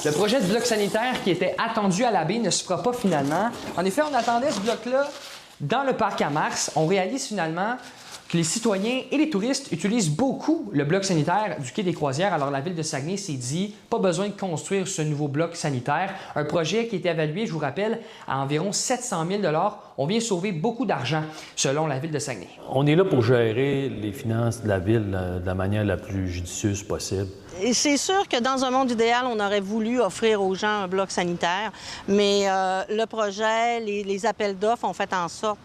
Le projet du bloc sanitaire qui était attendu à la baie ne se fera pas finalement. En effet, on attendait ce bloc-là dans le parc à Mars. On réalise finalement que les citoyens et les touristes utilisent beaucoup le bloc sanitaire du quai des Croisières. Alors, la ville de Saguenay s'est dit, pas besoin de construire ce nouveau bloc sanitaire. Un projet qui était évalué, je vous rappelle, à environ 700 000 $. On vient sauver beaucoup d'argent, selon la ville de Saguenay. On est là pour gérer les finances de la ville de la manière la plus judicieuse possible. Et c'est sûr que dans un monde idéal, on aurait voulu offrir aux gens un bloc sanitaire, mais le projet, les appels d'offres ont fait en sorte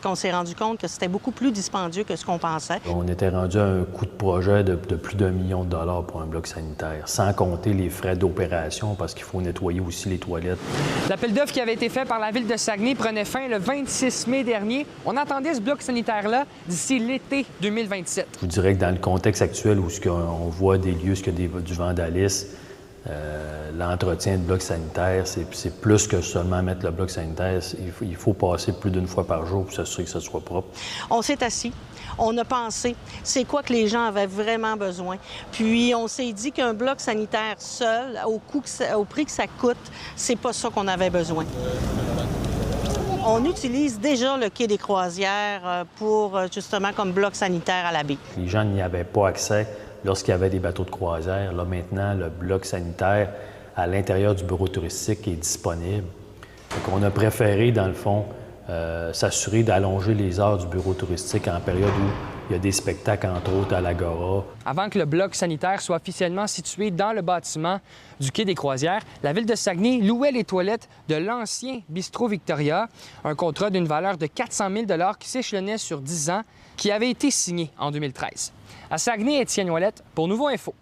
qu'on s'est rendu compte que c'était beaucoup plus dispendieux que ce qu'on pensait. On était rendu à un coût de projet de plus d'1 million de dollars pour un bloc sanitaire, sans compter les frais d'opération parce qu'il faut nettoyer aussi les toilettes. L'appel d'offres qui avait été fait par la ville de Saguenay prenait fin le 26 mai dernier. On attendait ce bloc sanitaire-là d'ici l'été 2027. Je vous dirais que dans le contexte actuel où on voit des lieux, du vandalisme, l'entretien de blocs sanitaires, c'est plus que seulement mettre le bloc sanitaire. Il faut passer plus d'une fois par jour pour s'assurer que ça soit propre. On s'est assis, on a pensé c'est quoi que les gens avaient vraiment besoin. Puis on s'est dit qu'un bloc sanitaire seul, au prix que ça coûte, c'est pas ça qu'on avait besoin. On utilise déjà le quai des Croisières pour justement comme bloc sanitaire à la baie. Les gens n'y avaient pas accès lorsqu'il y avait des bateaux de croisière. Là, maintenant, le bloc sanitaire à l'intérieur du bureau touristique est disponible. Donc, on a préféré, dans le fond, s'assurer d'allonger les heures du bureau touristique en période où il y a des spectacles, entre autres, à l'Agora. Avant que le bloc sanitaire soit officiellement situé dans le bâtiment du quai des Croisières, la ville de Saguenay louait les toilettes de l'ancien Bistrot Victoria, un contrat d'une valeur de 400 000 $ qui s'échelonnait sur 10 ans, qui avait été signé en 2013. À Saguenay, Étienne Ouellette pour Nouveau Info.